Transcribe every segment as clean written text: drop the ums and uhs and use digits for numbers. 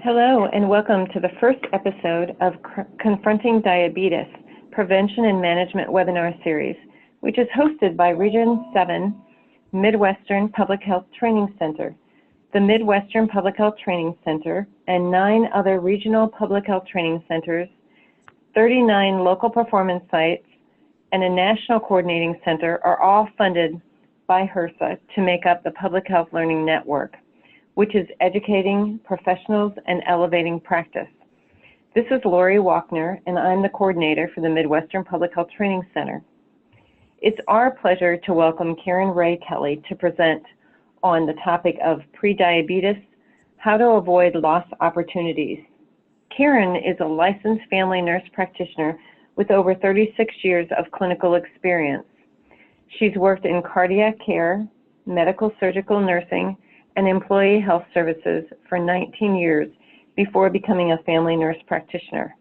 Hello, and welcome to the first episode of Confronting Diabetes, Prevention and Management webinar series, which is hosted by Region 7 Midwestern Public Health Training Center, the Midwestern Public Health Training Center, and 9 other regional public health training centers, 39 local performance sites, and a national coordinating center are all funded by HRSA to make up the Public Health Learning Network, which is educating professionals and elevating practice. This is Lori Walkner, and I'm the coordinator for the Midwestern Public Health Training Center. It's our pleasure to welcome Karen Ray Kelly to present on the topic of prediabetes, how to avoid lost opportunities. Karen is a licensed family nurse practitioner with over 36 years of clinical experience. She's worked in cardiac care, medical surgical nursing, and employee health services for 19 years before becoming a family nurse practitioner.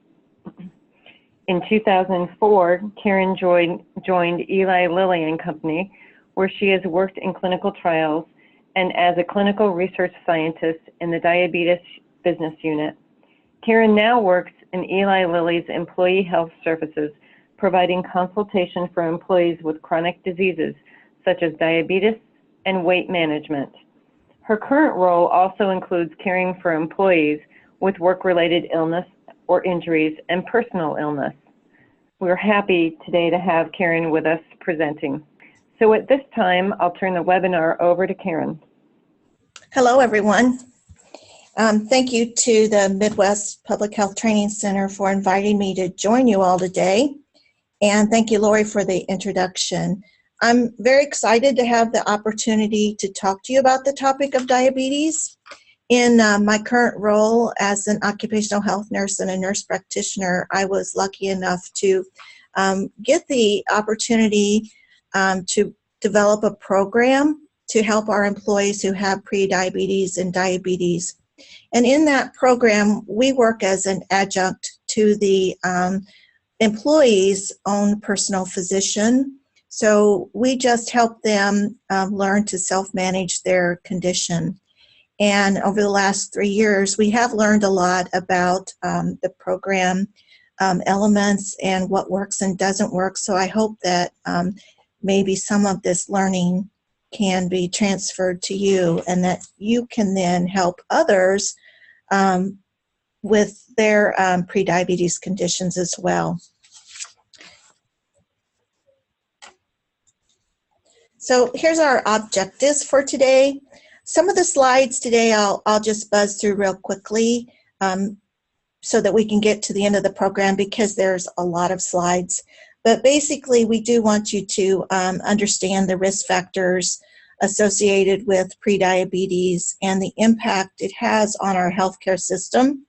In 2004, Karen joined Eli Lilly and Company, where she has worked in clinical trials and as a clinical research scientist in the diabetes business unit. Karen now works in Eli Lilly's employee health services, providing consultation for employees with chronic diseases such as diabetes and weight management. Her current role also includes caring for employees with work-related illness or injuries and personal illness. We're happy today to have Karen with us presenting. So at this time, I'll turn the webinar over to Karen. Hello, everyone. Thank you to the Midwest Public Health Training Center for inviting me to join you all today. And thank you, Lori, for the introduction. I'm very excited to have the opportunity to talk to you about the topic of diabetes. In my current role as an occupational health nurse and a nurse practitioner, I was lucky enough to get the opportunity to develop a program to help our employees who have prediabetes and diabetes. And in that program, we work as an adjunct to the employee's own personal physician. So we just help them learn to self-manage their condition. And over the last 3 years, we have learned a lot about the program elements and what works and doesn't work. So I hope that maybe some of this learning can be transferred to you and that you can then help others with their prediabetes conditions as well. So here's our objectives for today. Some of the slides today I'll just buzz through real quickly so that we can get to the end of the program because there's a lot of slides. But basically, we do want you to understand the risk factors associated with prediabetes and the impact it has on our healthcare system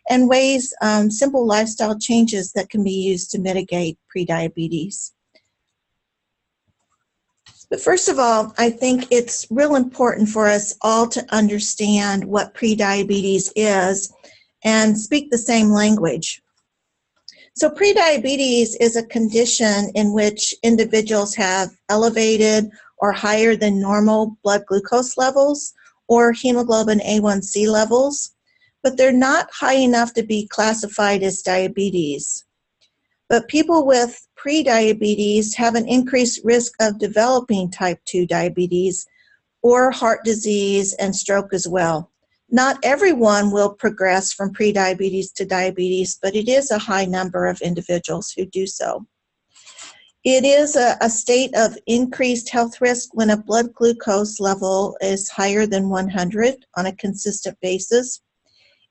and ways, simple lifestyle changes that can be used to mitigate prediabetes. But first of all, I think it's real important for us all to understand what prediabetes is and speak the same language. So prediabetes is a condition in which individuals have elevated or higher than normal blood glucose levels or hemoglobin A1C levels, but they're not high enough to be classified as diabetes. But people with prediabetes have an increased risk of developing type 2 diabetes or heart disease and stroke as well. Not everyone will progress from prediabetes to diabetes, but it is a high number of individuals who do so. It is a state of increased health risk when a blood glucose level is higher than 100 on a consistent basis.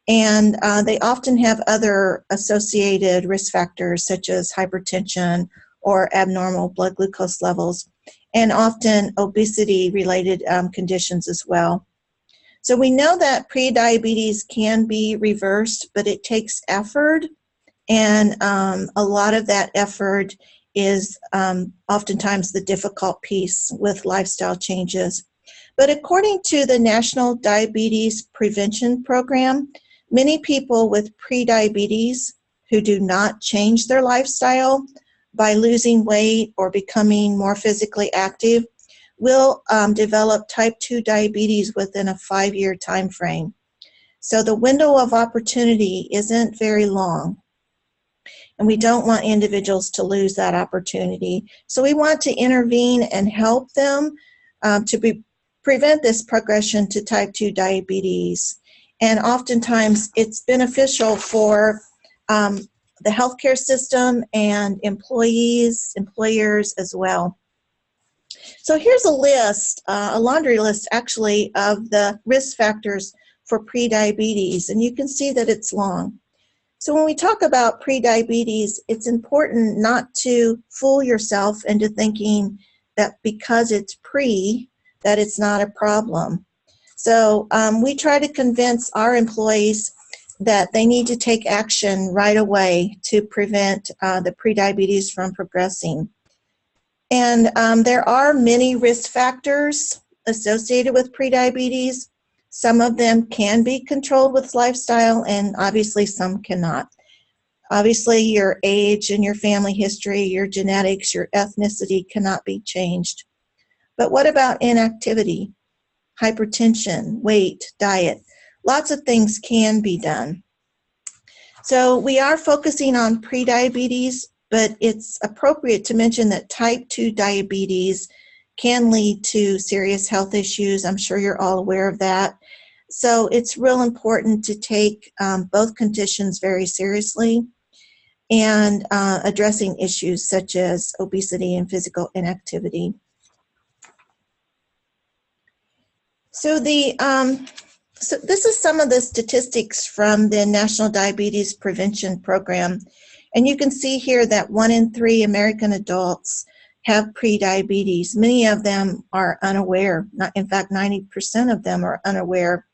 And they often have other associated risk factors such as hypertension or abnormal blood glucose levels, and often obesity-related conditions as well. So we know that prediabetes can be reversed, but it takes effort, and a lot of that effort is oftentimes the difficult piece with lifestyle changes. But according to the National Diabetes Prevention Program, many people with prediabetes who do not change their lifestyle by losing weight or becoming more physically active will develop type 2 diabetes within a 5-year time frame. So the window of opportunity isn't very long. And we don't want individuals to lose that opportunity. So we want to intervene and help them prevent this progression to type 2 diabetes. And oftentimes it's beneficial for the healthcare system and employees, employers as well. So here's a list, a laundry list actually, of the risk factors for prediabetes, and you can see that it's long. So when we talk about prediabetes, it's important not to fool yourself into thinking that because it's pre, that it's not a problem. So we try to convince our employees that they need to take action right away to prevent the prediabetes from progressing. And there are many risk factors associated with prediabetes. Some of them can be controlled with lifestyle, and obviously some cannot. Obviously, your age and your family history, your genetics, your ethnicity cannot be changed. But what about inactivity, hypertension, weight, diet? Lots of things can be done. So we are focusing on prediabetes, but it's appropriate to mention that type 2 diabetes can lead to serious health issues. I'm sure you're all aware of that. So it's real important to take both conditions very seriously and addressing issues such as obesity and physical inactivity. So this is some of the statistics from the National Diabetes Prevention Program. And you can see here that 1 in 3 American adults have prediabetes. Many of them are unaware. In fact, 90% of them are unaware.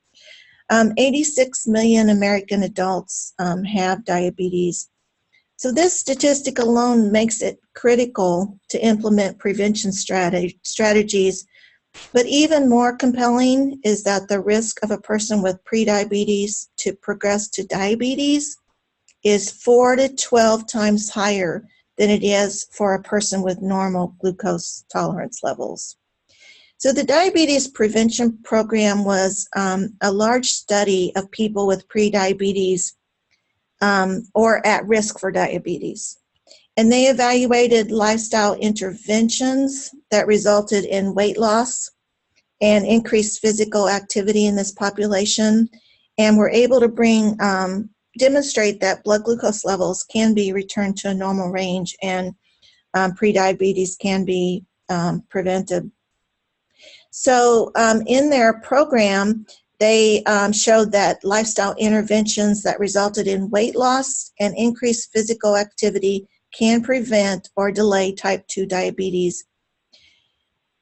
86 million American adults have diabetes. So this statistic alone makes it critical to implement prevention strategies. But even more compelling is that the risk of a person with prediabetes to progress to diabetes is 4 to 12 times higher than it is for a person with normal glucose tolerance levels. So the Diabetes Prevention Program was a large study of people with prediabetes or at risk for diabetes. And they evaluated lifestyle interventions that resulted in weight loss and increased physical activity in this population, and were able to demonstrate that blood glucose levels can be returned to a normal range and prediabetes can be prevented. So in their program, they showed that lifestyle interventions that resulted in weight loss and increased physical activity can prevent or delay type 2 diabetes.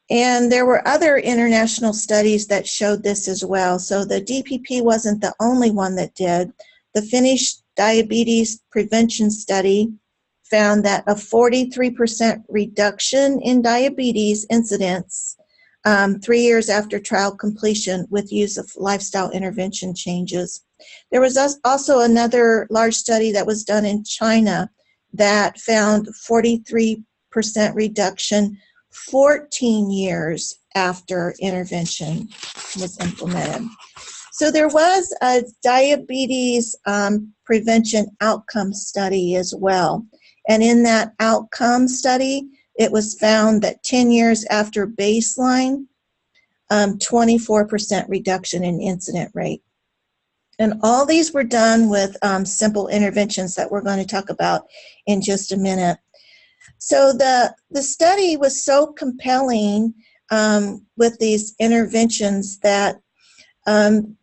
And there were other international studies that showed this as well. So the DPP wasn't the only one that did. The Finnish Diabetes Prevention Study found that a 43% reduction in diabetes incidence 3 years after trial completion with use of lifestyle intervention changes. There was also another large study that was done in China that found 43% reduction 14 years after intervention was implemented. So there was a diabetes prevention outcome study as well. And in that outcome study, it was found that 10 years after baseline, 24% reduction in incident rate. And all these were done with simple interventions that we're going to talk about in just a minute. So the study was so compelling with these interventions that in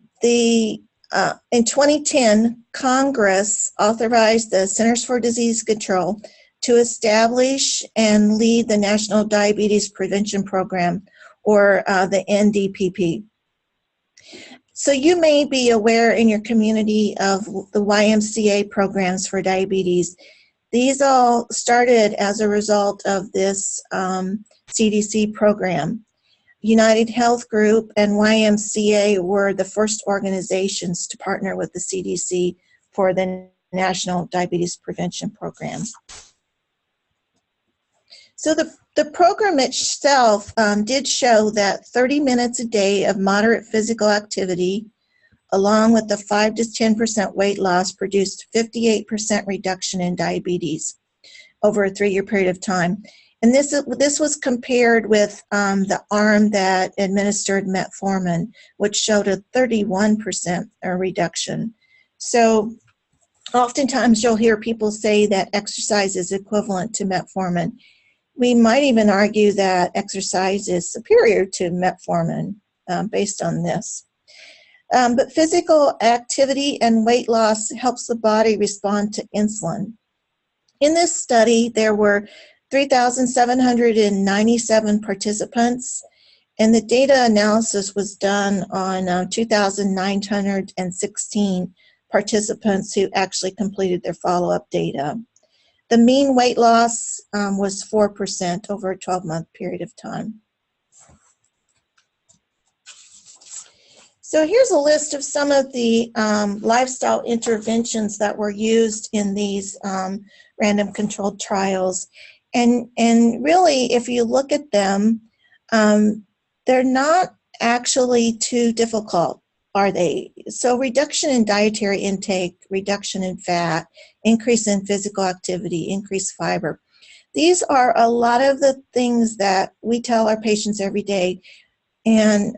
2010, Congress authorized the Centers for Disease Control to establish and lead the National Diabetes Prevention Program, or the NDPP. So you may be aware in your community of the YMCA programs for diabetes. These all started as a result of this CDC program. United Health Group and YMCA were the first organizations to partner with the CDC for the National Diabetes Prevention Program. So the program itself did show that 30 minutes a day of moderate physical activity, along with the 5 to 10% weight loss, produced 58% reduction in diabetes over a 3-year period of time. And this was compared with the arm that administered metformin, which showed a 31% reduction. So oftentimes you'll hear people say that exercise is equivalent to metformin. We might even argue that exercise is superior to metformin based on this. But physical activity and weight loss helps the body respond to insulin. In this study, there were 3,797 participants, and the data analysis was done on 2,916 participants who actually completed their follow-up data. The mean weight loss was 4% over a 12-month period of time. So here's a list of some of the lifestyle interventions that were used in these random controlled trials. And really, if you look at them, they're not actually too difficult, are they? So reduction in dietary intake, reduction in fat, increase in physical activity, increased fiber. These are a lot of the things that we tell our patients every day. And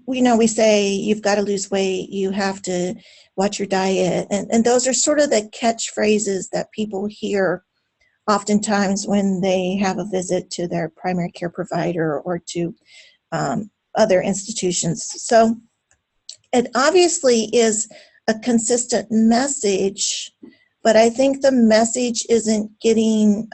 we say you've got to lose weight, you have to watch your diet. And those are sort of the catchphrases that people hear oftentimes when they have a visit to their primary care provider or to other institutions. So it obviously is a consistent message, but I think the message isn't getting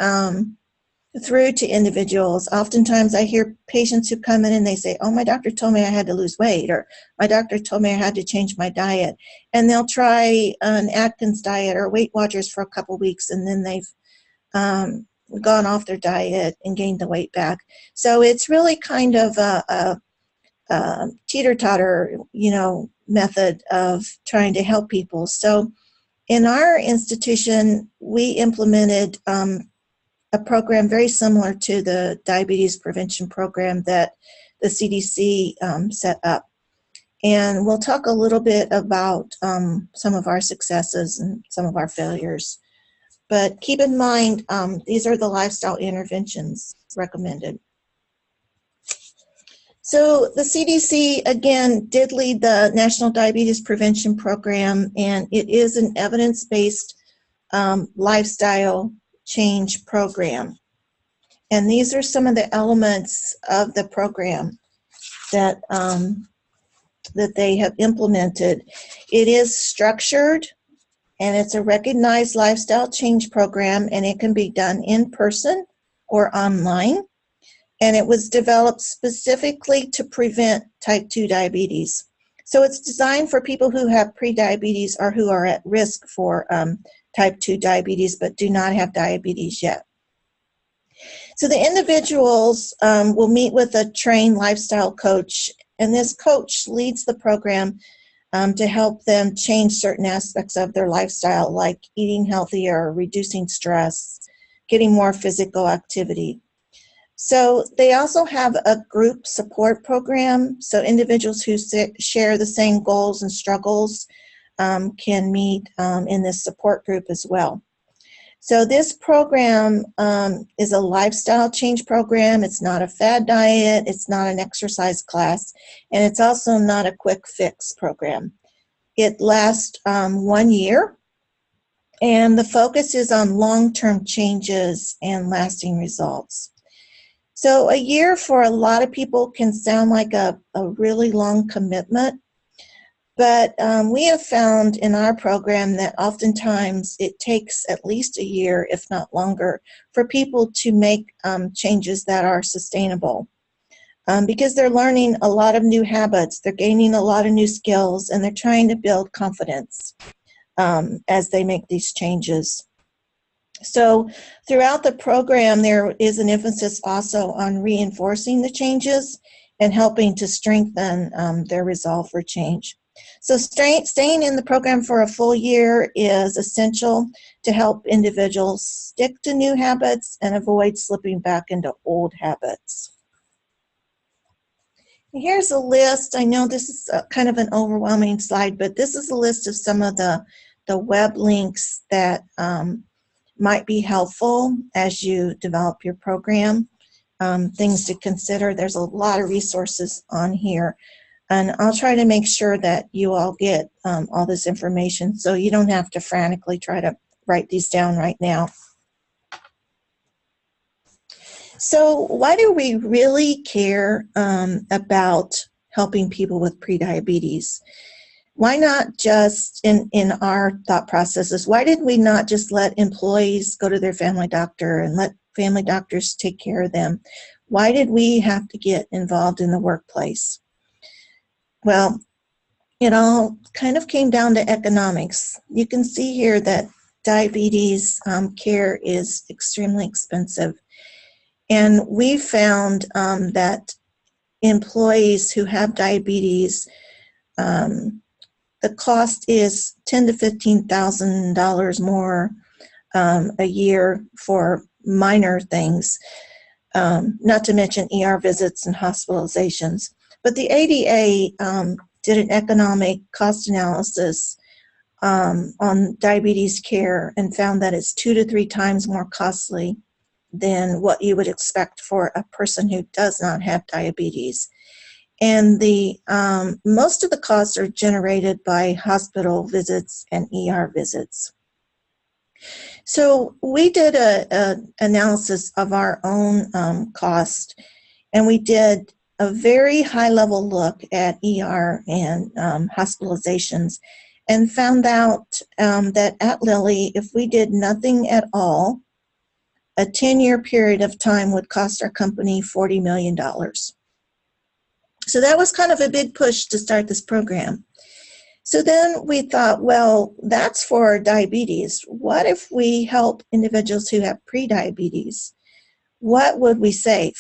through to individuals. Oftentimes I hear patients who come in and they say, oh, my doctor told me I had to lose weight, or my doctor told me I had to change my diet. And they'll try an Atkins diet or Weight Watchers for a couple weeks, and then they've gone off their diet and gained the weight back. So it's really kind of a teeter-totter, method of trying to help people. So in our institution, we implemented a program very similar to the diabetes prevention program that the CDC set up. And we'll talk a little bit about some of our successes and some of our failures. But keep in mind, these are the lifestyle interventions recommended. So the CDC, again, did lead the National Diabetes Prevention Program, and it is an evidence-based lifestyle change program. And these are some of the elements of the program that, that they have implemented. It is structured, and it's a recognized lifestyle change program, and it can be done in person or online. And it was developed specifically to prevent type 2 diabetes. So it's designed for people who have prediabetes or who are at risk for type 2 diabetes but do not have diabetes yet. So the individuals will meet with a trained lifestyle coach, and this coach leads the program to help them change certain aspects of their lifestyle, like eating healthier, reducing stress, getting more physical activity. So they also have a group support program, so individuals who share the same goals and struggles can meet in this support group as well. So this program is a lifestyle change program. It's not a fad diet. It's not an exercise class. And it's also not a quick fix program. It lasts 1 year. And the focus is on long-term changes and lasting results. So a year for a lot of people can sound like a really long commitment. But we have found in our program that oftentimes it takes at least a year, if not longer, for people to make changes that are sustainable. Because they're learning a lot of new habits, they're gaining a lot of new skills, and they're trying to build confidence as they make these changes. So throughout the program, there is an emphasis also on reinforcing the changes and helping to strengthen their resolve for change. So staying in the program for a full year is essential to help individuals stick to new habits and avoid slipping back into old habits. here's a list. I know this is kind of an overwhelming slide, but this is a list of some of the web links that might be helpful as you develop your program. Things to consider. There's a lot of resources on here, and I'll try to make sure that you all get all this information so you don't have to frantically try to write these down right now. So why do we really care about helping people with prediabetes? Why not just in our thought processes, why did we not just let employees go to their family doctor and let family doctors take care of them? Why did we have to get involved in the workplace? Well, it all kind of came down to economics. You can see here that diabetes care is extremely expensive. And we found that employees who have diabetes, the cost is $10,000 to $15,000 more a year for minor things, not to mention ER visits and hospitalizations. But the ADA did an economic cost analysis on diabetes care and found that it's 2 to 3 times more costly than what you would expect for a person who does not have diabetes. And the most of the costs are generated by hospital visits and ER visits. So we did an analysis of our own cost, and we did a very high-level look at ER and hospitalizations, and found out that at Lilly, if we did nothing at all, a 10-year period of time would cost our company $40 million. So that was kind of a big push to start this program. So then we thought, well, that's for diabetes. What if we help individuals who have prediabetes? What would we save?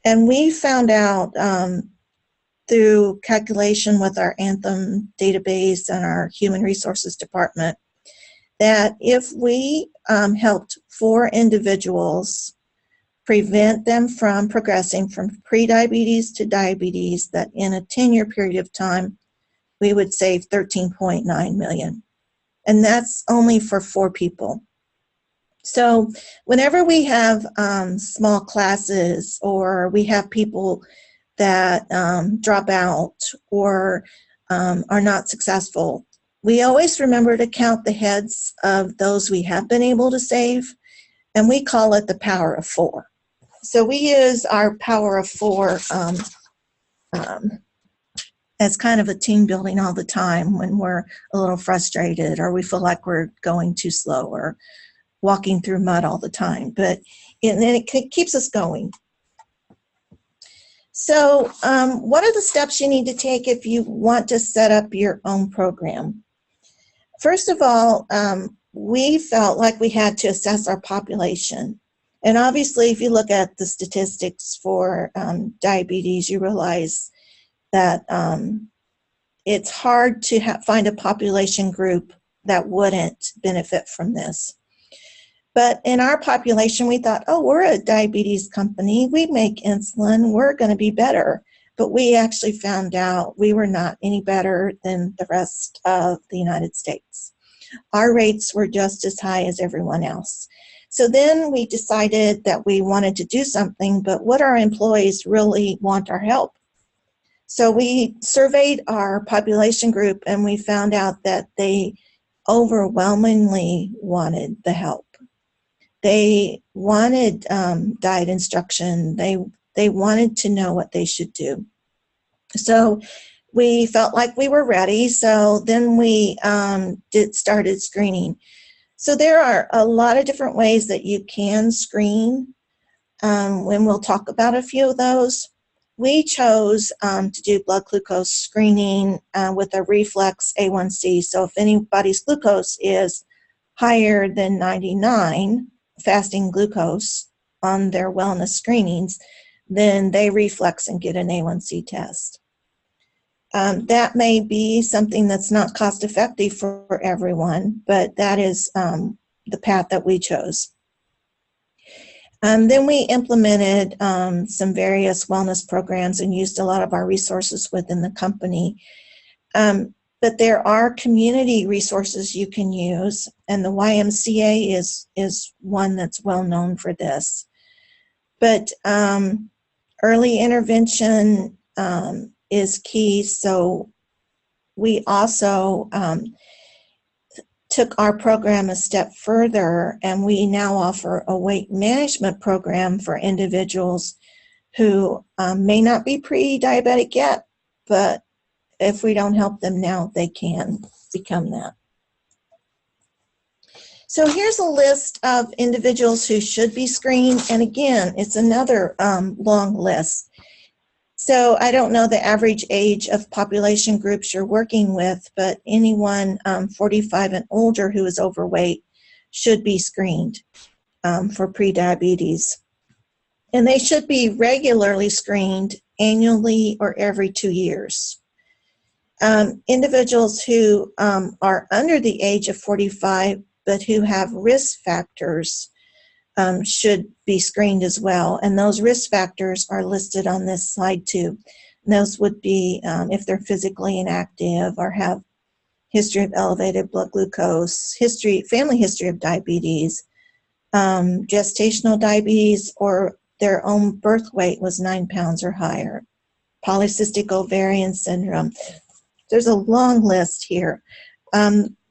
And we found out through calculation with our Anthem database and our Human Resources Department that if we helped 4 individuals prevent them from progressing from prediabetes to diabetes, that in a 10-year period of time, we would save $13.9 million. And that's only for 4 people. So whenever we have small classes, or we have people that drop out or are not successful, we always remember to count the heads of those we have been able to save, and we call it the power of 4. So we use our power of 4 as kind of a team building all the time when we're a little frustrated or we feel like we're going too slow or walking through mud all the time. But it keeps us going. So what are the steps you need to take if you want to set up your own program? First of all, we felt like we had to assess our population. And obviously, if you look at the statistics for diabetes, you realize that it's hard to find a population group that wouldn't benefit from this. But in our population, we thought, oh, we're a diabetes company. We make insulin. We're going to be better. But we actually found out we were not any better than the rest of the United States. Our rates were just as high as everyone else. So then we decided that we wanted to do something, but would our employees really want our help? So we surveyed our population group, and we found out that they overwhelmingly wanted the help. They wanted diet instruction. They wanted to know what they should do. So we felt like we were ready. So then we started screening. So there are a lot of different ways that you can screen, and we'll talk about a few of those. We chose to do blood glucose screening with a reflex A1C. So if anybody's glucose is higher than 99, fasting glucose on their wellness screenings, then they reflex and get an A1C test. That may be something that's not cost effective for everyone, but that is the path that we chose. Then we implemented some various wellness programs and used a lot of our resources within the company. But there are community resources you can use, and the YMCA is one that's well known for this. But early intervention is key, so we also took our program a step further, and we now offer a weight management program for individuals who may not be pre-diabetic yet, but if we don't help them now, they can become that. So here's a list of individuals who should be screened, and again, it's another long list. So I don't know the average age of population groups you're working with, but anyone 45 and older who is overweight should be screened for prediabetes. And they should be regularly screened annually or every 2 years. Individuals who are under the age of 45 but who have risk factors should be screened as well. And those risk factors are listed on this slide too. And those would be if they're physically inactive or have history of elevated blood glucose, family history of diabetes, gestational diabetes, or their own birth weight was 9 pounds or higher, polycystic ovarian syndrome. There's a long list here.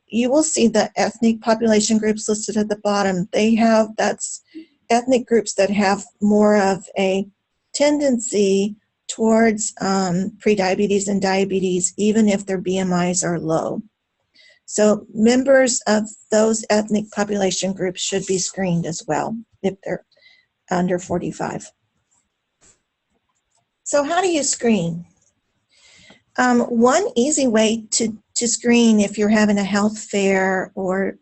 You will see the ethnic population groups listed at the bottom. That's ethnic groups that have more of a tendency towards prediabetes and diabetes, even if their BMIs are low. So members of those ethnic population groups should be screened as well if they're under 45. So how do you screen? One easy way to screen if you're having a health fair or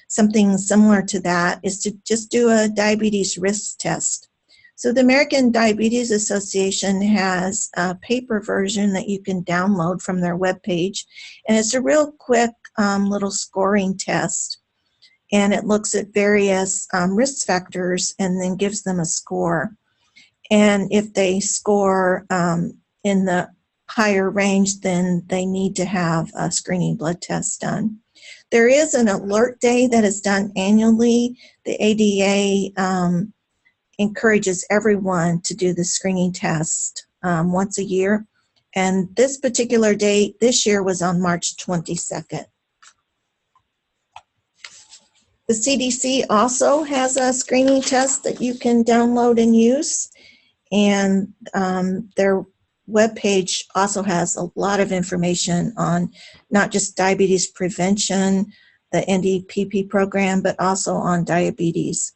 something similar to that is to just do a diabetes risk test. So the American Diabetes Association has a paper version that you can download from their webpage, and it's a real quick little scoring test, and it looks at various risk factors and then gives them a score. And if they score in the higher range, then they need to have a screening blood test done. There is an alert day that is done annually. The ADA encourages everyone to do the screening test once a year. And this particular date this year was on March 22nd. The CDC also has a screening test that you can download and use. And their webpage also has a lot of information on not just diabetes prevention, the NDPP program, but also on diabetes.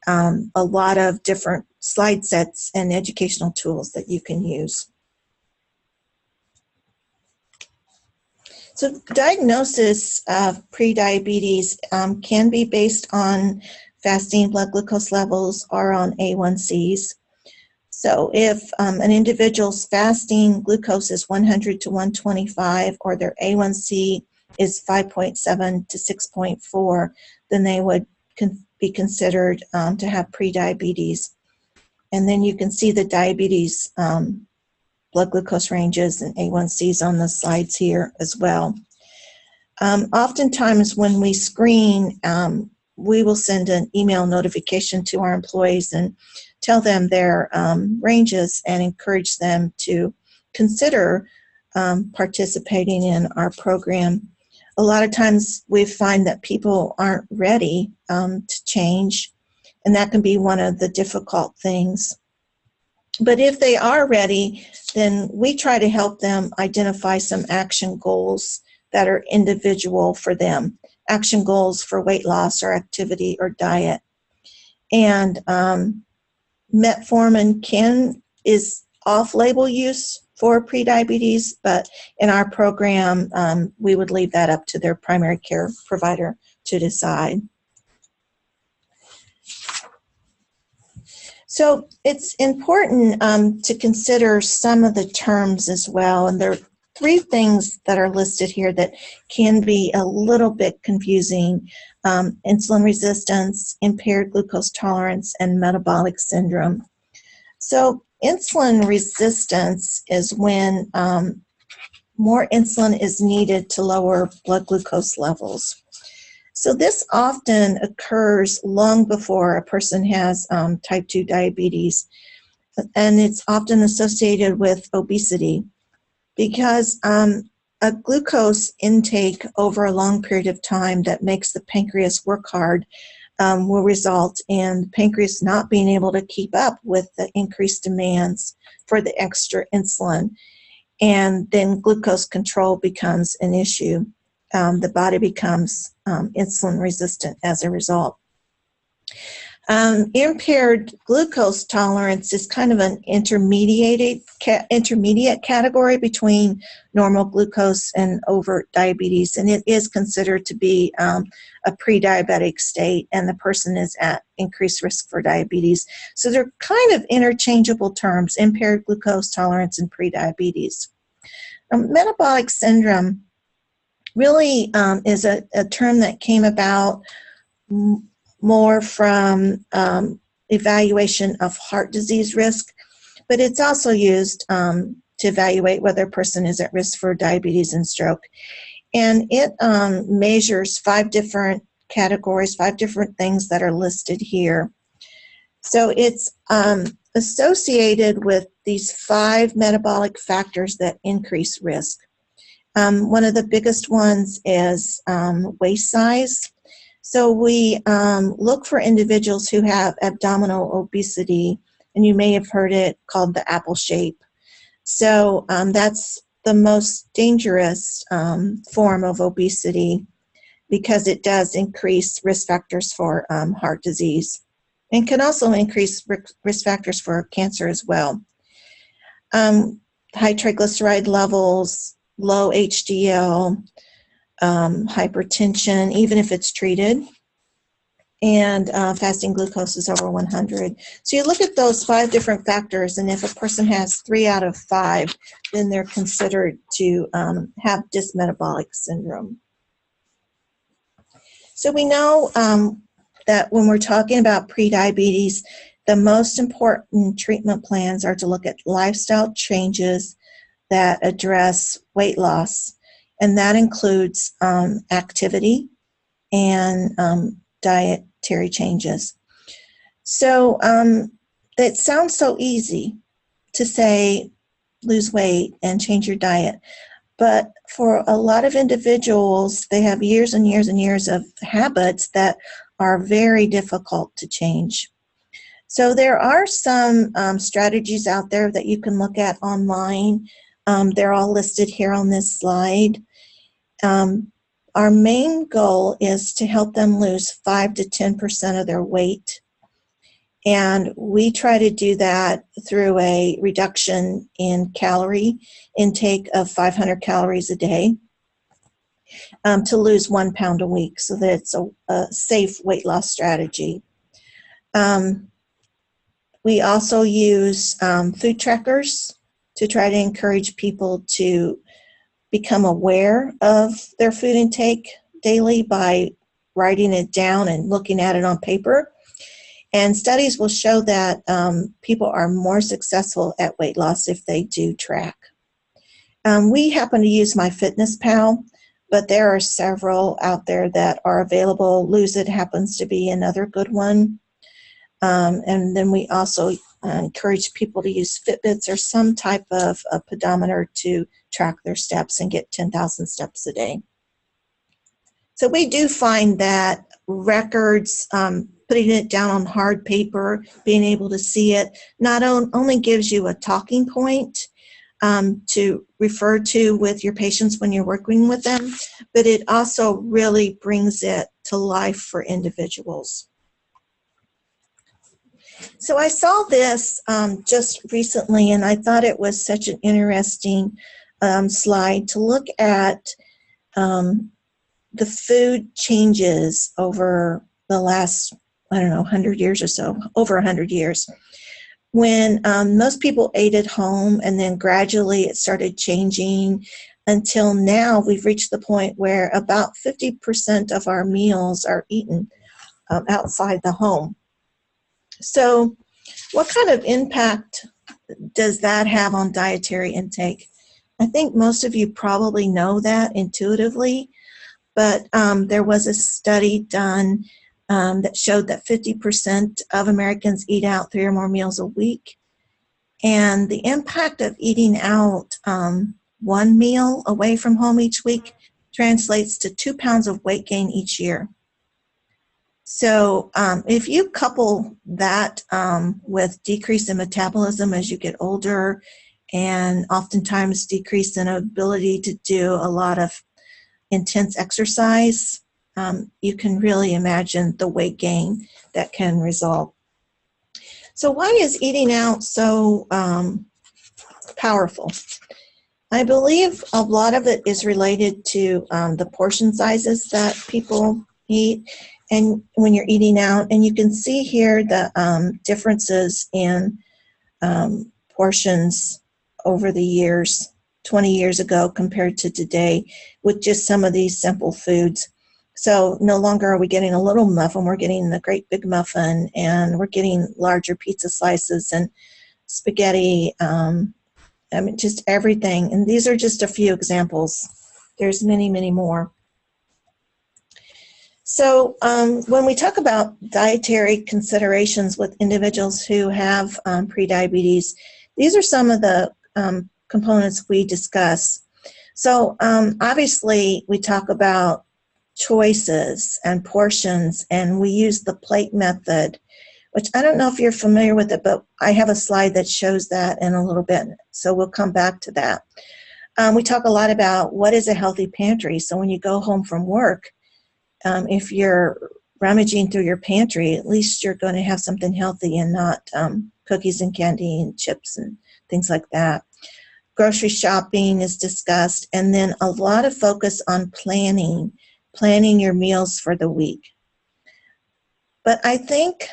A lot of different slide sets and educational tools that you can use. So diagnosis of prediabetes can be based on fasting blood glucose levels or on A1Cs. So if an individual's fasting glucose is 100 to 125 or their A1C is 5.7 to 6.4, then they would be considered to have prediabetes. And then you can see the diabetes blood glucose ranges and A1Cs on the slides here as well. Oftentimes when we screen, we will send an email notification to our employees and tell them their ranges and encourage them to consider participating in our program. A lot of times we find that people aren't ready to change, and that can be one of the difficult things. But if they are ready, then we try to help them identify some action goals that are individual for them, action goals for weight loss or activity or diet. And metformin is off-label use for prediabetes, but in our program, we would leave that up to their primary care provider to decide. So it's important to consider some of the terms as well, and they're three things that are listed here that can be a little bit confusing: insulin resistance, impaired glucose tolerance, and metabolic syndrome. So insulin resistance is when more insulin is needed to lower blood glucose levels. So this often occurs long before a person has type 2 diabetes, and it's often associated with obesity because a glucose intake over a long period of time that makes the pancreas work hard will result in the pancreas not being able to keep up with the increased demands for the extra insulin, and then glucose control becomes an issue. The body becomes insulin resistant as a result. Impaired glucose tolerance is kind of an intermediate category between normal glucose and overt diabetes, and it is considered to be a pre-diabetic state, and the person is at increased risk for diabetes. So they're kind of interchangeable terms: impaired glucose tolerance and pre-diabetes. Metabolic syndrome really is a term that came about more from evaluation of heart disease risk, but it's also used to evaluate whether a person is at risk for diabetes and stroke. And it measures 5 different categories, 5 different things that are listed here. So it's associated with these 5 metabolic factors that increase risk. One of the biggest ones is waist size. So we look for individuals who have abdominal obesity, and you may have heard it called the apple shape. So that's the most dangerous form of obesity because it does increase risk factors for heart disease, and can also increase risk factors for cancer as well. High triglyceride levels, low HDL, hypertension, even if it's treated, and fasting glucose is over 100. So you look at those 5 different factors, and if a person has 3 out of 5, then they're considered to have dysmetabolic syndrome. So we know that when we're talking about prediabetes, the most important treatment plans are to look at lifestyle changes that address weight loss, and that includes activity and dietary changes. So it sounds so easy to say lose weight and change your diet, but for a lot of individuals, they have years and years and years of habits that are very difficult to change. So there are some strategies out there that you can look at online. They're all listed here on this slide. Our main goal is to help them lose 5 to 10% of their weight. And we try to do that through a reduction in calorie intake of 500 calories a day to lose 1 pound a week. So that it's a safe weight loss strategy. We also use food trackers to try to encourage people to become aware of their food intake daily by writing it down and looking at it on paper. And studies will show that people are more successful at weight loss if they do track. We happen to use MyFitnessPal, but there are several out there that are available. Lose It happens to be another good one. And then we also encourage people to use Fitbits or some type of a pedometer to track their steps and get 10,000 steps a day. So we do find that records, putting it down on hard paper, being able to see it, not only gives you a talking point to refer to with your patients when you're working with them, but it also really brings it to life for individuals. So I saw this just recently, and I thought it was such an interesting slide to look at the food changes over the last, 100 years or so, over 100 years. When most people ate at home, and then gradually it started changing until now we've reached the point where about 50% of our meals are eaten outside the home. So what kind of impact does that have on dietary intake? I think most of you probably know that intuitively, but there was a study done that showed that 50% of Americans eat out 3 or more meals a week. And the impact of eating out 1 meal away from home each week translates to 2 pounds of weight gain each year. So if you couple that with decrease in metabolism as you get older, and oftentimes decrease in ability to do a lot of intense exercise, you can really imagine the weight gain that can result. So why is eating out so powerful? I believe a lot of it is related to the portion sizes that people eat, and when you're eating out, and you can see here the differences in portions over the years, 20 years ago compared to today, with just some of these simple foods. So no longer are we getting a little muffin, we're getting the great big muffin, and we're getting larger pizza slices and spaghetti, just everything. And these are just a few examples. There's many, many more. So when we talk about dietary considerations with individuals who have prediabetes, these are some of the components we discuss. So obviously we talk about choices and portions, and we use the plate method, which I don't know if you're familiar with it, but I have a slide that shows that in a little bit, so we'll come back to that. We talk a lot about what is a healthy pantry. So when you go home from work, if you're rummaging through your pantry, at least you're going to have something healthy and not cookies and candy and chips and things like that. Grocery shopping is discussed, and then a lot of focus on planning your meals for the week. But I think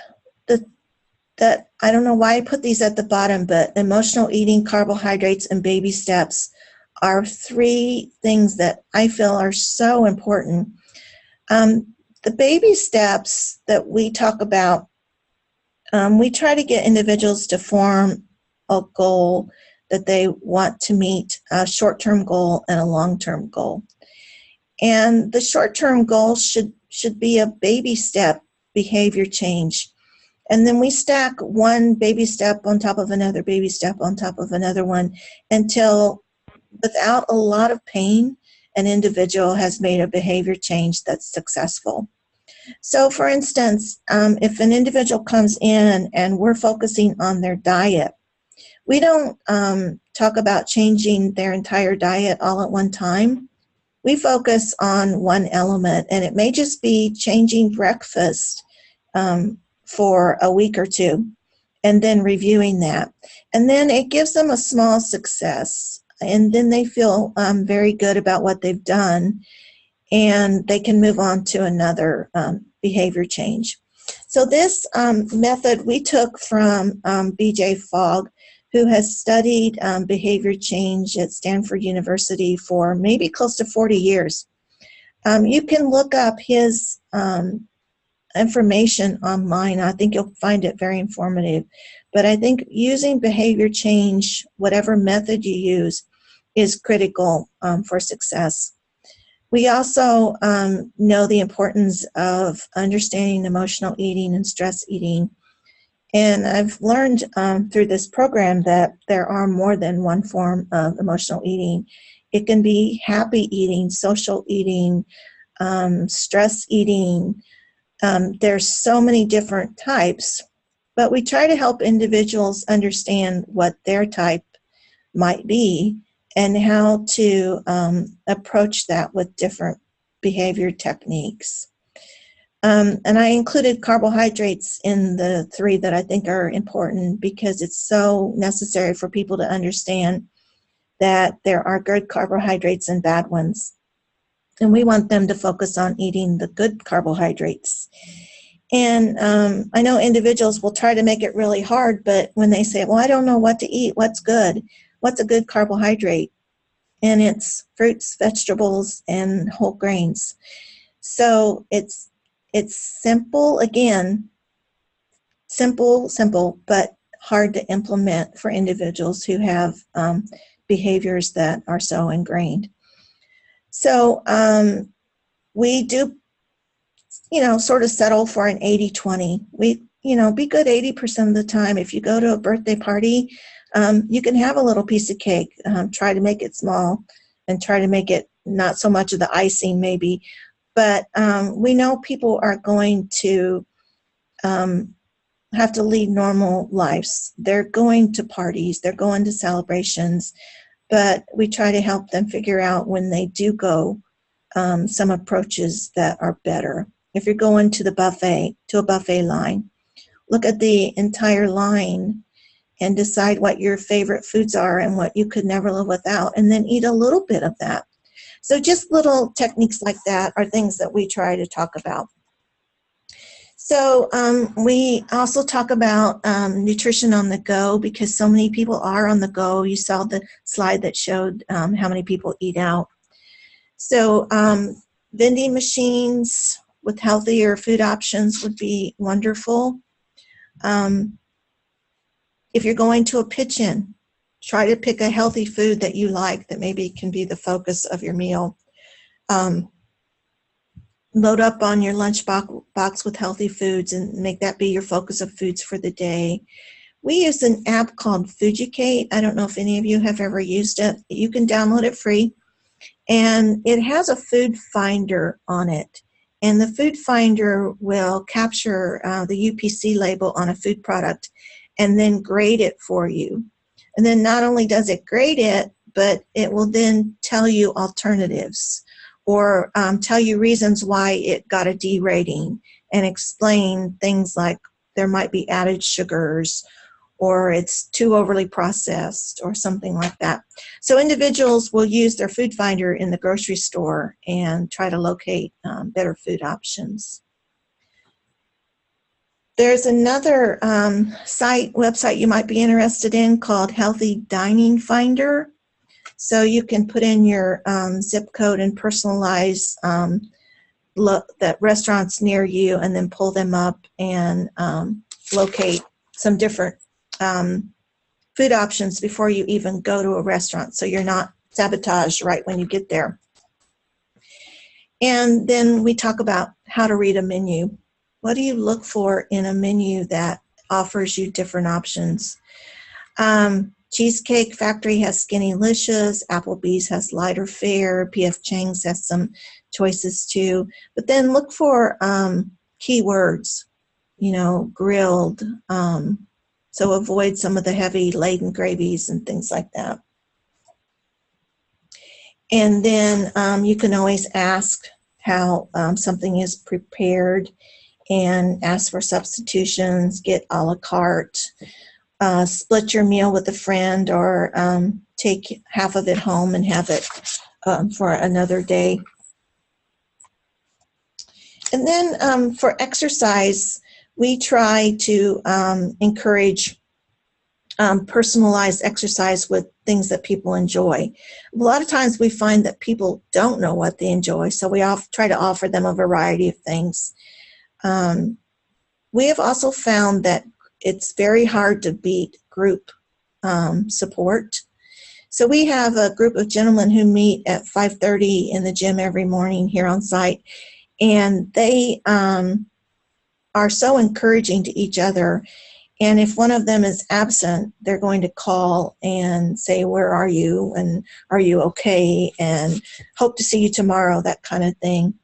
that I don't know why I put these at the bottom, but emotional eating, carbohydrates, and baby steps are 3 things that I feel are so important. The baby steps that we talk about, we try to get individuals to form a goal that they want to meet, a short-term goal and a long-term goal. And the short-term goal should be a baby step behavior change. And then we stack one baby step on top of another baby step on top of another one until, without a lot of pain, an individual has made a behavior change that's successful. So for instance, if an individual comes in and we're focusing on their diet, we don't talk about changing their entire diet all at one time. We focus on one element, and it may just be changing breakfast for a week or 2, and then reviewing that. And then it gives them a small success, and then they feel very good about what they've done, and they can move on to another behavior change. So this method we took from B.J. Fogg, who has studied behavior change at Stanford University for maybe close to 40 years. You can look up his information online. I think you'll find it very informative. But I think using behavior change, whatever method you use, is critical for success. We also know the importance of understanding emotional eating and stress eating. And I've learned through this program that there are more than one form of emotional eating. It can be happy eating, social eating, stress eating. There's so many different types, but we try to help individuals understand what their type might be and how to approach that with different behavior techniques. And I included carbohydrates in the 3 that I think are important because it's so necessary for people to understand that there are good carbohydrates and bad ones. And we want them to focus on eating the good carbohydrates. And I know individuals will try to make it really hard, but when they say, well, I don't know what to eat, what's good? What's a good carbohydrate? and it's fruits, vegetables, and whole grains. So it's simple, again, simple, but hard to implement for individuals who have behaviors that are so ingrained. So we do, sort of settle for an 80-20. We, be good 80% of the time. If you go to a birthday party, you can have a little piece of cake. Try to make it small and try to make it not so much of the icing maybe. But we know people are going to have to lead normal lives. They're going to parties, they're going to celebrations, but we try to help them figure out when they do go some approaches that are better. If you're going to a buffet line, look at the entire line and decide what your favorite foods are and what you could never live without, and then eat a little bit of that. So just little techniques like that are things that we try to talk about. So we also talk about nutrition on the go, because so many people are on the go. You saw the slide that showed how many people eat out. So vending machines with healthier food options would be wonderful. If you're going to a pitch-in, try to pick a healthy food that you like that maybe can be the focus of your meal. Load up on your lunch box with healthy foods and make that be your focus of foods for the day. We use an app called Fujicate. I don't know if any of you have ever used it. You can download it free. And it has a food finder on it. And the food finder will capture the UPC label on a food product and then grade it for you. And then not only does it grade it, but it will then tell you alternatives or tell you reasons why it got a D rating and explain things like there might be added sugars or it's too overly processed or something like that. So individuals will use their food finder in the grocery store and try to locate better food options. There's another website you might be interested in called Healthy Dining Finder. So you can put in your zip code and personalize that restaurants near you and then pull them up and locate some different food options before you even go to a restaurant, so you're not sabotaged right when you get there. And then we talk about how to read a menu. What do you look for in a menu that offers you different options? Cheesecake Factory has Skinnylicious, Applebee's has Lighter Fare, P.F. Chang's has some choices too. But then look for keywords, grilled, so avoid some of the heavy laden gravies and things like that. And then you can always ask how something is prepared and ask for substitutions, get a la carte, split your meal with a friend or take half of it home and have it for another day. And then for exercise, we try to encourage personalized exercise with things that people enjoy. A lot of times we find that people don't know what they enjoy, so we try to offer them a variety of things. We have also found that it's very hard to beat group support. So we have a group of gentlemen who meet at 5:30 in the gym every morning here on site, and they are so encouraging to each other. And if one of them is absent, they're going to call and say, where are you? And are you okay? And hope to see you tomorrow, that kind of thing.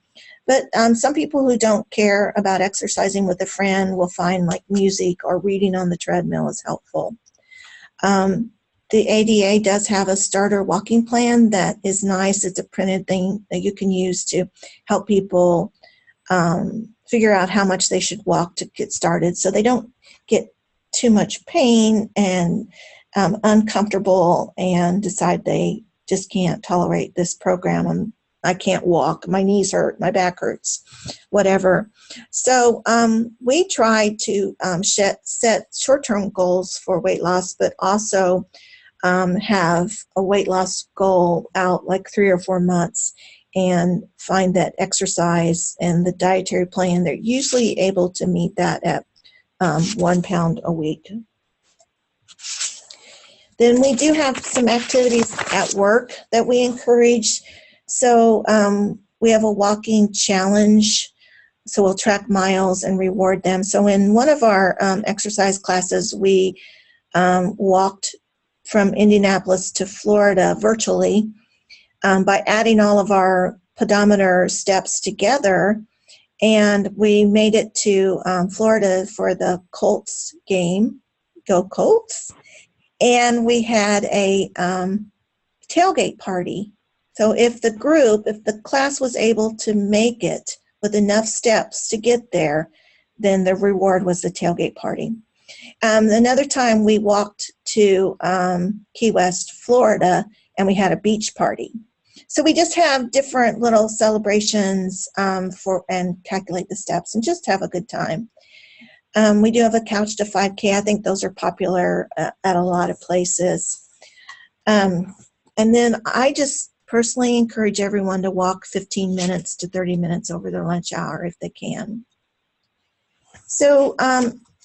But some people who don't care about exercising with a friend will find like music or reading on the treadmill is helpful. The ADA does have a starter walking plan that is nice. It's a printed thing that you can use to help people figure out how much they should walk to get started so they don't get too much pain and uncomfortable and decide they just can't tolerate this program. I can't walk, my knees hurt, my back hurts, whatever. So we try to set short-term goals for weight loss, but also have a weight loss goal out like 3 or 4 months and find that exercise and the dietary plan, they're usually able to meet that at 1 pound a week. Then we do have some activities at work that we encourage. So we have a walking challenge. So we'll track miles and reward them. So in one of our exercise classes, we walked from Indianapolis to Florida virtually by adding all of our pedometer steps together. And we made it to Florida for the Colts game. Go Colts. And we had a tailgate party. So if the class was able to make it with enough steps to get there, then the reward was the tailgate party. Another time we walked to Key West, Florida, and we had a beach party. So we just have different little celebrations and calculate the steps and just have a good time. We do have a couch to 5K. I think those are popular at a lot of places. And then I just personally encourage everyone to walk 15 minutes to 30 minutes over their lunch hour if they can. So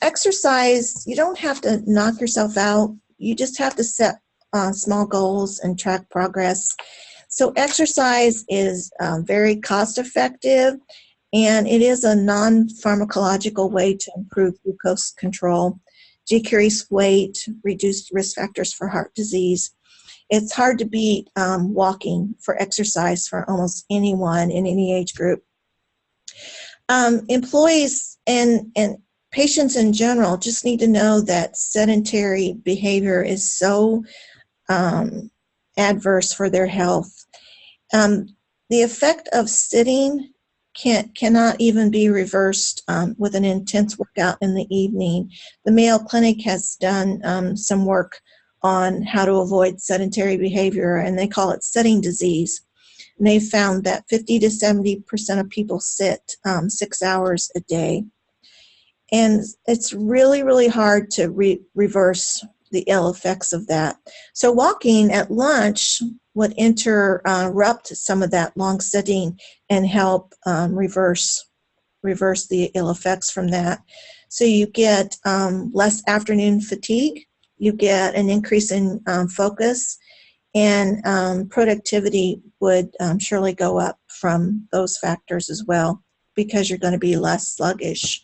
exercise, you don't have to knock yourself out. You just have to set small goals and track progress. So exercise is very cost effective, and it is a non-pharmacological way to improve glucose control, decrease weight, reduce risk factors for heart disease. It's hard to beat walking for exercise for almost anyone in any age group. Employees and patients in general just need to know that sedentary behavior is so adverse for their health. The effect of sitting cannot even be reversed with an intense workout in the evening. The Mayo Clinic has done some work on how to avoid sedentary behavior, and they call it sitting disease. And they found that 50 to 70% of people sit 6 hours a day. And it's really, really hard to reverse the ill effects of that. So walking at lunch would interrupt some of that long sitting and help reverse the ill effects from that. So you get less afternoon fatigue, you get an increase in focus, and productivity would surely go up from those factors as well because you're going to be less sluggish.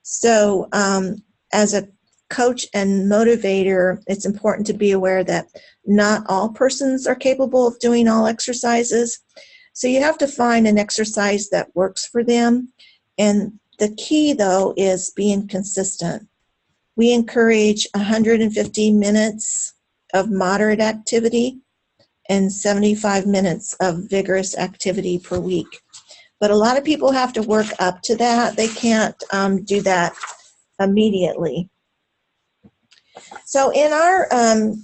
So as a coach and motivator, it's important to be aware that not all persons are capable of doing all exercises. So you have to find an exercise that works for them. And the key, though, is being consistent. We encourage 150 minutes of moderate activity and 75 minutes of vigorous activity per week. But a lot of people have to work up to that. They can't do that immediately. So in our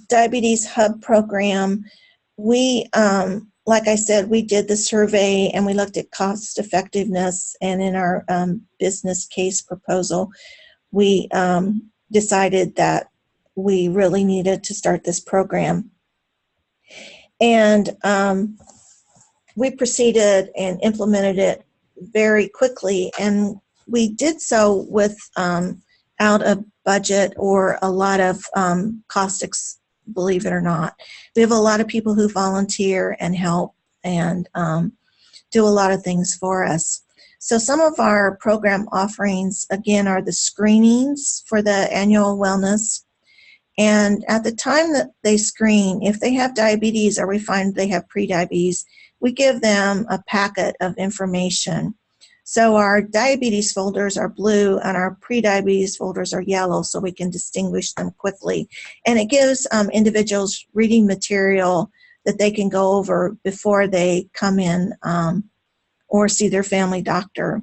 Diabetes Hub program, we, like I said, we did the survey and we looked at cost effectiveness, and in our business case proposal, we decided that we really needed to start this program. And we proceeded and implemented it very quickly, and we did so without a budget or a lot of caustics, believe it or not. We have a lot of people who volunteer and help and do a lot of things for us. So some of our program offerings, again, are the screenings for the annual wellness. And at the time that they screen, if they have diabetes or we find they have prediabetes, we give them a packet of information. So our diabetes folders are blue and our prediabetes folders are yellow, so we can distinguish them quickly. And it gives individuals reading material that they can go over before they come in or see their family doctor.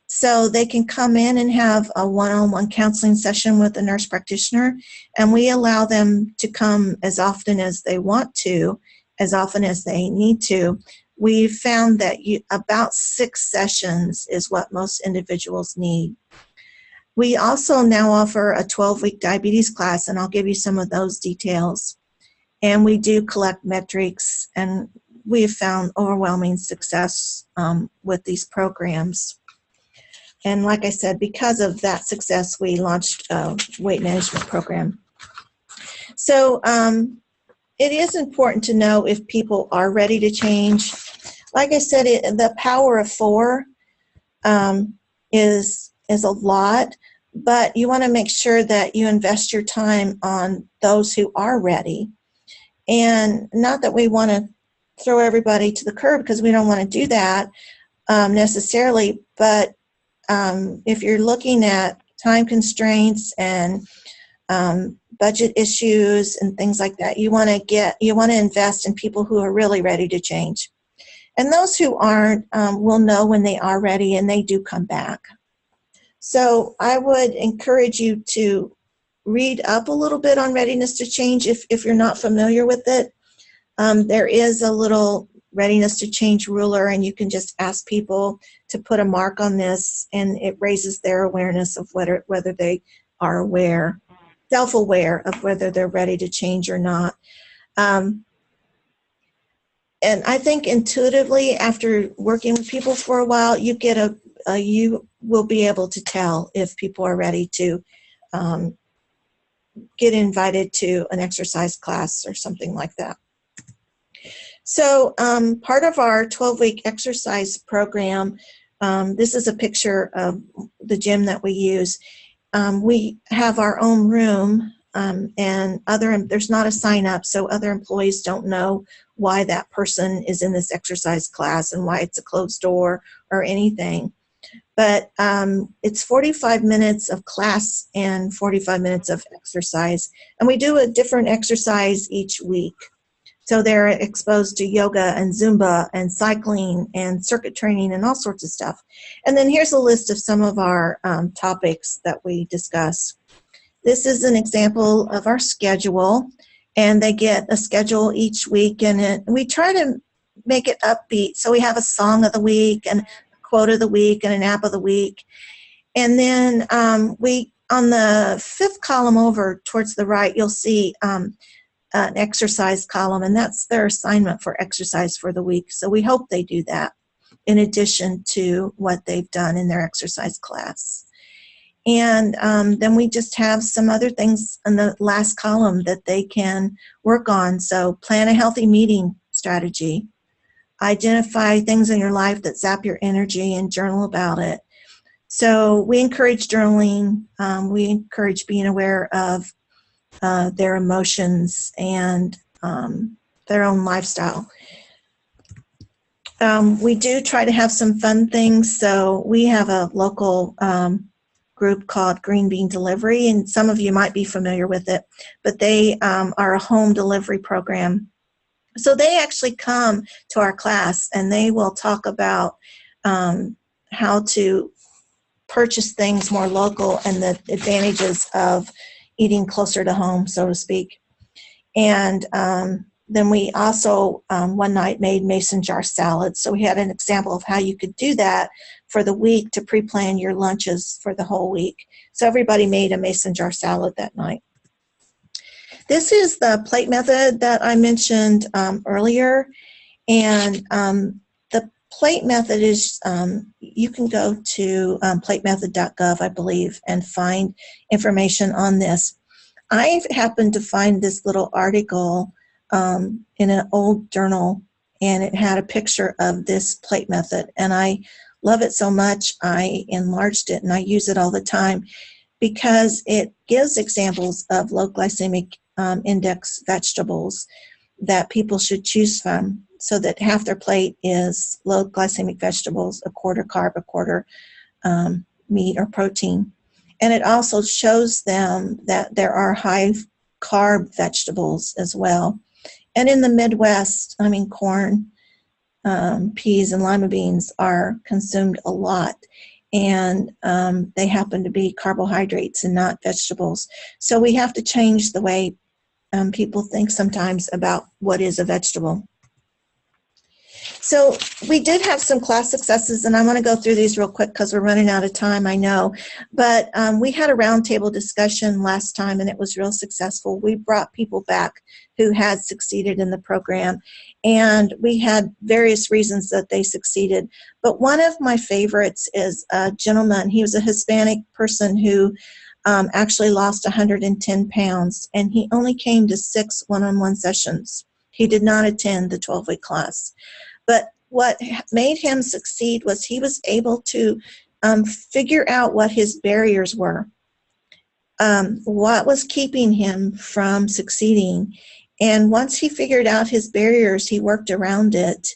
So they can come in and have a one-on-one counseling session with a nurse practitioner, and we allow them to come as often as they want to, as often as they need to. We've found that about 6 sessions is what most individuals need. We also now offer a 12-week diabetes class, and I'll give you some of those details. and we do collect metrics, and we have found overwhelming success with these programs. And like I said, because of that success, we launched a weight management program. So it is important to know if people are ready to change. Like I said, the power of 4 is a lot, but you want to make sure that you invest your time on those who are ready. And not that we want to throw everybody to the curb, because we don't want to do that necessarily, but if you're looking at time constraints and budget issues and things like that, you want to invest in people who are really ready to change. And those who aren't will know when they are ready, and they do come back. So I would encourage you to read up a little bit on readiness to change if you're not familiar with it. There is a little readiness to change ruler, and you can just ask people to put a mark on this, and it raises their awareness of whether they are aware, self-aware of whether they're ready to change or not. And I think intuitively, after working with people for a while, you will be able to tell if people are ready to get invited to an exercise class or something like that. So part of our 12-week exercise program, this is a picture of the gym that we use. We have our own room, and there's not a sign up, so other employees don't know why that person is in this exercise class and why it's a closed door or anything. But it's 45 minutes of class and 45 minutes of exercise. And we do a different exercise each week. So they're exposed to yoga and Zumba and cycling and circuit training and all sorts of stuff. And then here's a list of some of our topics that we discuss. This is an example of our schedule, and they get a schedule each week, and we try to make it upbeat. So we have a song of the week and a quote of the week and an app of the week. And then we, on the 5th column over towards the right, you'll see an exercise column, and that's their assignment for exercise for the week. So we hope they do that in addition to what they've done in their exercise class. And then we just have some other things in the last column that they can work on. So plan a healthy meeting strategy, identify things in your life that zap your energy, and journal about it. So we encourage journaling. We encourage being aware of their emotions and their own lifestyle. We do try to have some fun things. So we have a local group called Green Bean Delivery, and some of you might be familiar with it, but they are a home delivery program. So they actually come to our class, and they will talk about how to purchase things more local and the advantages of eating closer to home, so to speak. And then we also one night made mason jar salads. So we had an example of how you could do that for the week to pre-plan your lunches for the whole week. So everybody made a mason jar salad that night. This is the plate method that I mentioned earlier. And the plate method is, you can go to platemethod.gov, I believe, and find information on this. I happened to find this little article in an old journal, and it had a picture of this plate method. And I love it so much, I enlarged it, and I use it all the time because it gives examples of low glycemic index vegetables that people should choose from, so that half their plate is low glycemic vegetables, a quarter carb, a quarter meat or protein. And it also shows them that there are high carb vegetables as well. And in the Midwest, corn, peas, and lima beans are consumed a lot. And they happen to be carbohydrates and not vegetables. So we have to change the way people think sometimes about what is a vegetable. So we did have some class successes, and I want to go through these real quick because we're running out of time, I know. But we had a roundtable discussion last time, and it was real successful. We brought people back who had succeeded in the program, and we had various reasons that they succeeded. But one of my favorites is a gentleman. He was a Hispanic person who actually lost 110 pounds, and he only came to 6 one-on-one sessions. He did not attend the 12-week class. But what made him succeed was he was able to figure out what his barriers were, what was keeping him from succeeding. And once he figured out his barriers, he worked around it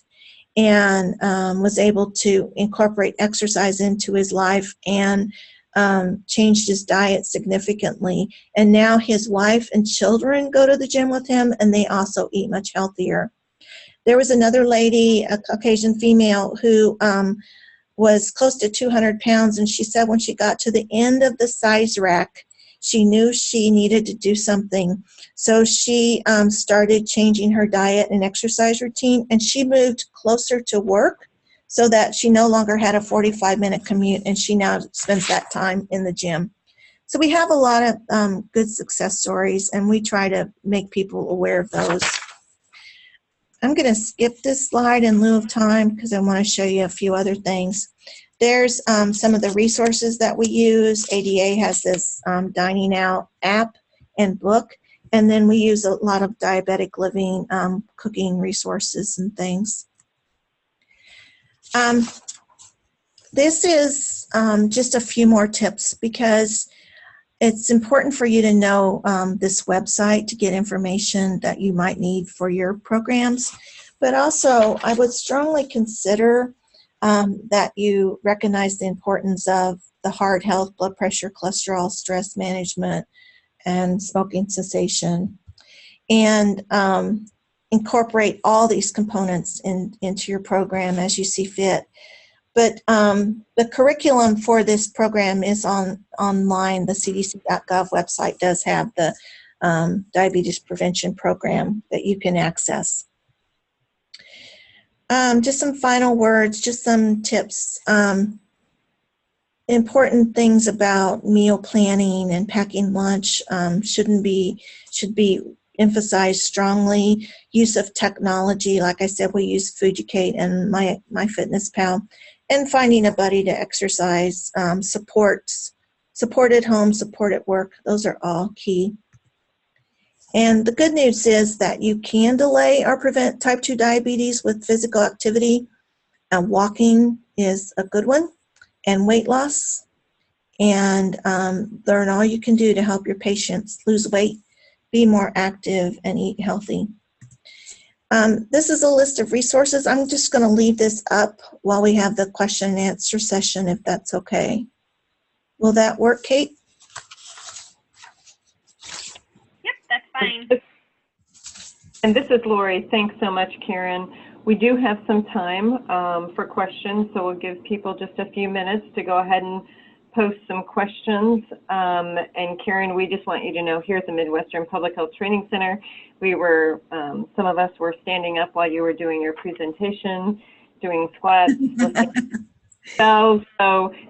and was able to incorporate exercise into his life and changed his diet significantly. And now his wife and children go to the gym with him, and they also eat much healthier. There was another lady, a Caucasian female, who was close to 200 pounds, and she said when she got to the end of the size rack, she knew she needed to do something. So she started changing her diet and exercise routine, and she moved closer to work so that she no longer had a 45-minute commute, and she now spends that time in the gym. So we have a lot of good success stories, and we try to make people aware of those. I'm going to skip this slide in lieu of time because I want to show you a few other things. There's some of the resources that we use. ADA has this Dining Out app and book, and then we use a lot of diabetic living cooking resources and things. This is just a few more tips because it's important for you to know this website to get information that you might need for your programs. But also, I would strongly consider that you recognize the importance of the heart health, blood pressure, cholesterol, stress management, and smoking cessation. And incorporate all these components into your program as you see fit. But the curriculum for this program is online. The cdc.gov website does have the diabetes prevention program that you can access. Just some final words, just some tips. Important things about meal planning and packing lunch should be emphasized strongly. Use of technology, like I said, we use Fujicate and MyFitnessPal. And finding a buddy to exercise, support at home, support at work, those are all key. And the good news is that you can delay or prevent type 2 diabetes with physical activity. Walking is a good one, and weight loss. And learn all you can do to help your patients lose weight, be more active, and eat healthy. This is a list of resources. I'm just going to leave this up while we have the question and answer session, if that's okay. Will that work, Kate? Yep, that's fine. And this is Lori. Thanks so much, Karen. We do have some time for questions, so we'll give people just a few minutes to go ahead and post some questions. And Karen, we just want you to know here at the Midwestern Public Health Training Center, we were, some of us were standing up while you were doing your presentation, doing squats. So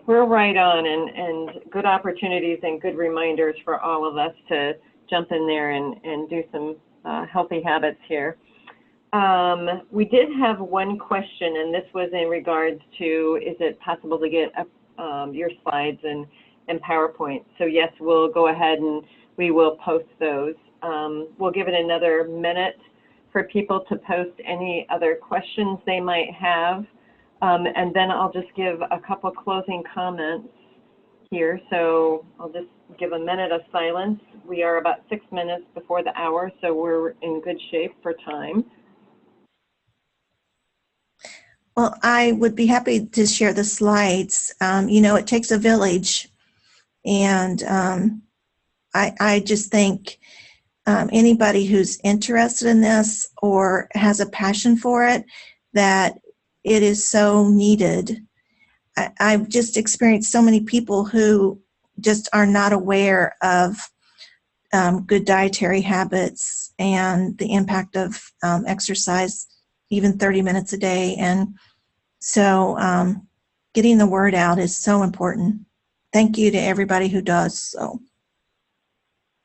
we're right on, and good opportunities and good reminders for all of us to jump in there and do some healthy habits here. We did have one question, and this was in regards to, is it possible to get your slides and PowerPoint? So yes, we'll go ahead and we will post those. We'll give it another minute for people to post any other questions they might have. And then I'll just give a couple closing comments here. So I'll just give a minute of silence. We are about 6 minutes before the hour, so we're in good shape for time. Well, I would be happy to share the slides. You know, it takes a village, and I just think anybody who's interested in this or has a passion for it, that it is so needed. I've just experienced so many people who just are not aware of good dietary habits and the impact of exercise even 30 minutes a day. And so getting the word out is so important. Thank you to everybody who does so.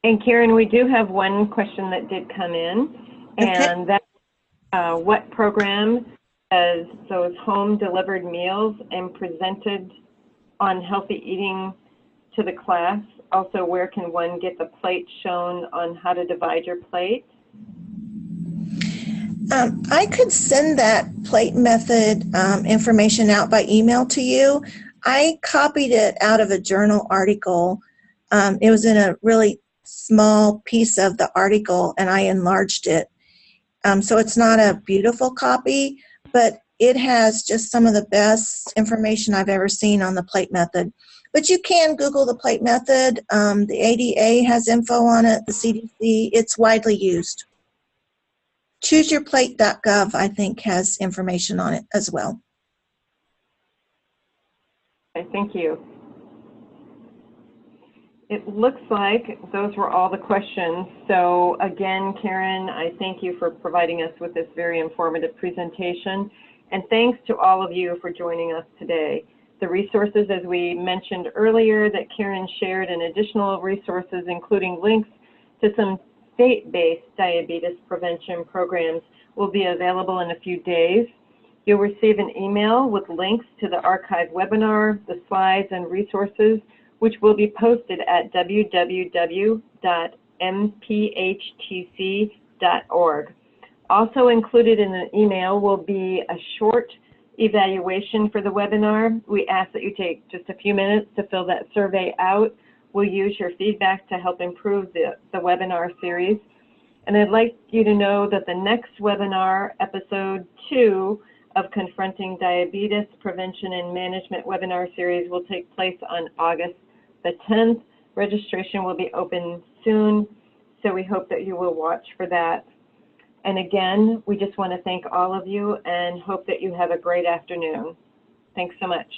And Karen, we do have one question that did come in, and Okay. that what program does those home delivered meals and presented on healthy eating to the class? Also, where can one get the plate shown on how to divide your plate? I could send that plate method information out by email to you. I copied it out of a journal article. It was in a really small piece of the article, and I enlarged it. So it's not a beautiful copy, but it has just some of the best information I've ever seen on the plate method. But you can Google the plate method. The ADA has info on it, the CDC. It's widely used. ChooseYourPlate.gov, I think, has information on it as well. Okay, thank you. It looks like those were all the questions. So again, Karen, I thank you for providing us with this very informative presentation. And thanks to all of you for joining us today. The resources, as we mentioned earlier, that Karen shared, and additional resources, including links to some state-based diabetes prevention programs, will be available in a few days. You'll receive an email with links to the archived webinar, the slides, and resources, which will be posted at www.mphtc.org. Also included in the email will be a short evaluation for the webinar. We ask that you take just a few minutes to fill that survey out. We'll use your feedback to help improve the webinar series. And I'd like you to know that the next webinar, episode 2 of Confronting Diabetes Prevention and Management webinar series, will take place on August the 10th. Registration will be open soon, so we hope that you will watch for that. And again, we just want to thank all of you and hope that you have a great afternoon. Thanks so much.